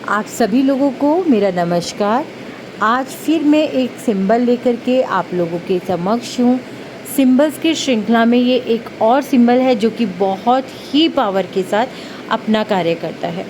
आप सभी लोगों को मेरा नमस्कार। आज फिर मैं एक सिंबल लेकर के आप लोगों के समक्ष हूँ। सिंबल्स की श्रृंखला में ये एक और सिंबल है जो कि बहुत ही पावर के साथ अपना कार्य करता है।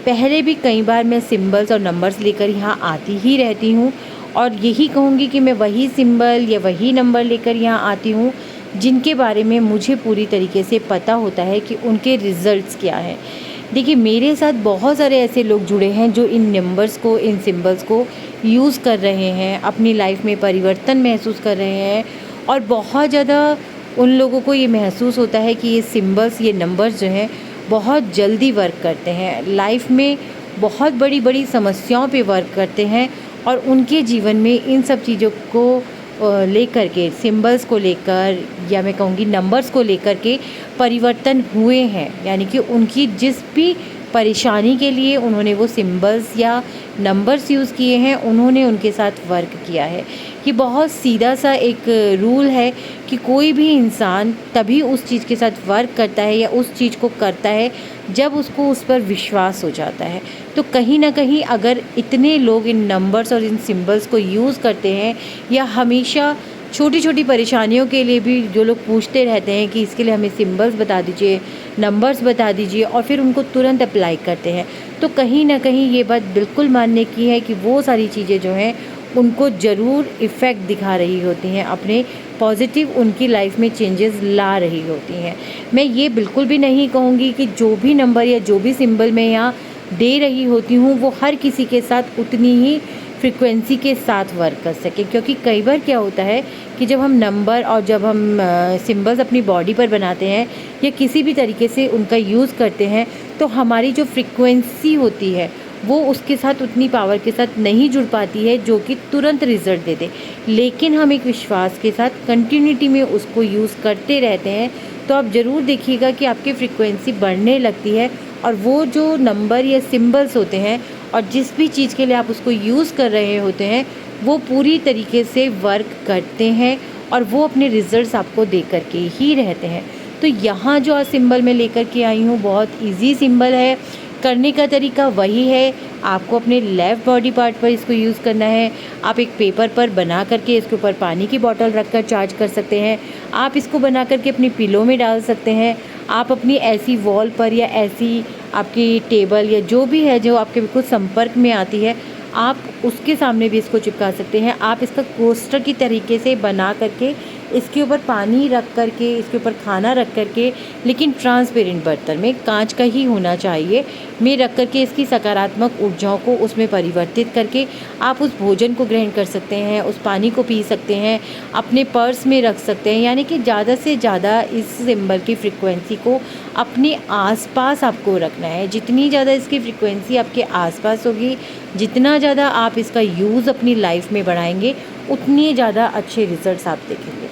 पहले भी कई बार मैं सिंबल्स और नंबर्स लेकर यहाँ आती ही रहती हूँ और यही कहूँगी कि मैं वही सिंबल या वही नंबर लेकर यहाँ आती हूँ जिनके बारे में मुझे पूरी तरीके से पता होता है कि उनके रिज़ल्ट्स क्या हैं। देखिए, मेरे साथ बहुत सारे ऐसे लोग जुड़े हैं जो इन नंबर्स को, इन सिंबल्स को यूज़ कर रहे हैं, अपनी लाइफ में परिवर्तन महसूस कर रहे हैं और बहुत ज़्यादा उन लोगों को ये महसूस होता है कि ये सिंबल्स, ये नंबर्स जो हैं बहुत जल्दी वर्क करते हैं, लाइफ में बहुत बड़ी बड़ी समस्याओं पे वर्क करते हैं और उनके जीवन में इन सब चीज़ों को लेकर के, सिंबल्स को लेकर या मैं कहूँगी नंबर्स को लेकर के परिवर्तन हुए हैं। यानी कि उनकी जिस भी परेशानी के लिए उन्होंने वो सिंबल्स या नंबर्स यूज़ किए हैं, उन्होंने उनके साथ वर्क किया है। ये बहुत सीधा सा एक रूल है कि कोई भी इंसान तभी उस चीज़ के साथ वर्क करता है या उस चीज़ को करता है जब उसको उस पर विश्वास हो जाता है। तो कहीं ना कहीं अगर इतने लोग इन नंबर्स और इन सिंबल्स को यूज़ करते हैं या हमेशा छोटी छोटी परेशानियों के लिए भी जो लोग पूछते रहते हैं कि इसके लिए हमें सिंबल्स बता दीजिए, नंबर्स बता दीजिए और फिर उनको तुरंत अप्लाई करते हैं, तो कहीं ना कहीं ये बात बिल्कुल मानने की है कि वो सारी चीज़ें जो हैं उनको ज़रूर इफ़ेक्ट दिखा रही होती हैं, अपने पॉजिटिव उनकी लाइफ में चेंजेस ला रही होती हैं। मैं ये बिल्कुल भी नहीं कहूँगी कि जो भी नंबर या जो भी सिंबल मैं यहाँ दे रही होती हूँ वो हर किसी के साथ उतनी ही फ्रीक्वेंसी के साथ वर्क कर सके, क्योंकि कई बार क्या होता है कि जब हम नंबर और जब हम सिंबल्स अपनी बॉडी पर बनाते हैं या किसी भी तरीके से उनका यूज़ करते हैं तो हमारी जो फ्रीक्वेंसी होती है वो उसके साथ उतनी पावर के साथ नहीं जुड़ पाती है जो कि तुरंत रिज़ल्ट दे दे। लेकिन हम एक विश्वास के साथ कंटिन्यूटी में उसको यूज़ करते रहते हैं तो आप ज़रूर देखिएगा कि आपकी फ्रीक्वेंसी बढ़ने लगती है और वो जो नंबर या सिंबल्स होते हैं और जिस भी चीज़ के लिए आप उसको यूज़ कर रहे होते हैं वो पूरी तरीके से वर्क करते हैं और वो अपने रिज़ल्ट्स आपको दे कर के ही रहते हैं। तो यहाँ जो आज सिंबल मैं लेकर के आई हूँ बहुत इजी सिंबल है। करने का तरीका वही है, आपको अपने लेफ़्ट बॉडी पार्ट पर इसको यूज़ करना है। आप एक पेपर पर बना करके इसके ऊपर पानी की बोतल रख कर चार्ज कर सकते हैं। आप इसको बना करके अपनी पिलो में डाल सकते हैं। आप अपनी ऐसी वॉल पर या ऐसी आपकी टेबल या जो भी है जो आपके बिल्कुल संपर्क में आती है, आप उसके सामने भी इसको चिपका सकते हैं। आप इसका कोस्टर की तरीके से बना करके इसके ऊपर पानी रख करके, इसके ऊपर खाना रख करके, लेकिन ट्रांसपेरेंट बर्तन में, कांच का ही होना चाहिए, में रख करके इसकी सकारात्मक ऊर्जाओं को उसमें परिवर्तित करके आप उस भोजन को ग्रहण कर सकते हैं, उस पानी को पी सकते हैं, अपने पर्स में रख सकते हैं। यानी कि ज़्यादा से ज़्यादा इस सिंबल की फ्रीक्वेंसी को अपने आसपास आपको रखना है। जितनी ज़्यादा इसकी फ्रीक्वेंसी आपके आसपास होगी, जितना ज़्यादा आप इसका यूज़ अपनी लाइफ में बढ़ाएंगे, उतनी ज़्यादा अच्छे रिजल्ट्स आप देखेंगे।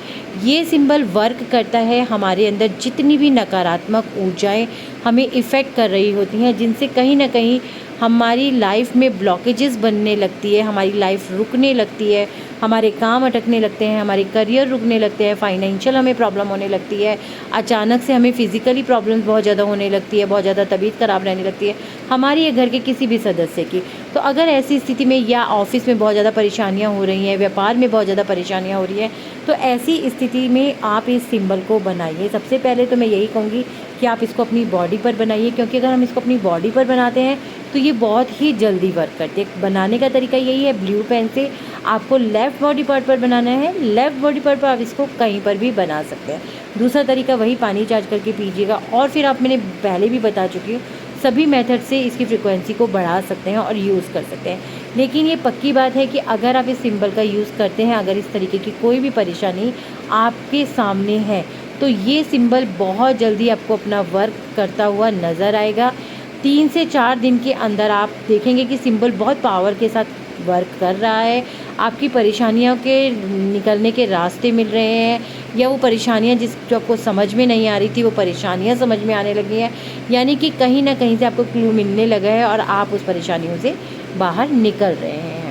ये सिंबल वर्क करता है हमारे अंदर जितनी भी नकारात्मक ऊर्जाएं हमें इफ़ेक्ट कर रही होती हैं, जिनसे कहीं ना कहीं हमारी लाइफ में ब्लॉकेजेस बनने लगती है, हमारी लाइफ रुकने लगती है, हमारे काम अटकने लगते हैं, हमारे करियर रुकने लगते हैं, फाइनेंशियल हमें प्रॉब्लम होने लगती है, अचानक से हमें फिज़िकली प्रॉब्लम्स बहुत ज़्यादा होने लगती है, बहुत ज़्यादा तबीयत ख़राब रहने लगती है हमारी या घर के किसी भी सदस्य की। तो अगर ऐसी स्थिति में या ऑफिस में बहुत ज़्यादा परेशानियाँ हो रही हैं, व्यापार में बहुत ज़्यादा परेशानियाँ हो रही हैं, तो ऐसी स्थिति में आप इस सिंबल को बनाइए। सबसे पहले तो मैं यही कहूँगी कि आप इसको अपनी बॉडी पर बनाइए, क्योंकि अगर हम इसको अपनी बॉडी पर बनाते हैं तो ये बहुत ही जल्दी वर्क करती है। बनाने का तरीका यही है, ब्लू पेन से आपको लेफ़्ट बॉडी पार्ट पर बनाना है। लेफ़्ट बॉडी पार्ट पर आप इसको कहीं पर भी बना सकते हैं। दूसरा तरीका वही, पानी चार्ज करके पीजिएगा। और फिर आप, मैंने पहले भी बता चुकी हूँ, सभी मेथड से इसकी फ्रीक्वेंसी को बढ़ा सकते हैं और यूज़ कर सकते हैं। लेकिन ये पक्की बात है कि अगर आप इस सिंबल का यूज़ करते हैं, अगर इस तरीके की कोई भी परेशानी आपके सामने है, तो ये सिंबल बहुत जल्दी आपको अपना वर्क करता हुआ नज़र आएगा। 3 से 4 दिन के अंदर आप देखेंगे कि सिंबल बहुत पावर के साथ वर्क कर रहा है। आपकी परेशानियों के निकलने के रास्ते मिल रहे हैं, या वो परेशानियाँ जो आपको समझ में नहीं आ रही थी वो परेशानियाँ समझ में आने लगी हैं। यानी कि कहीं ना कहीं से आपको क्लू मिलने लगा है और आप उस परेशानियों से बाहर निकल रहे हैं।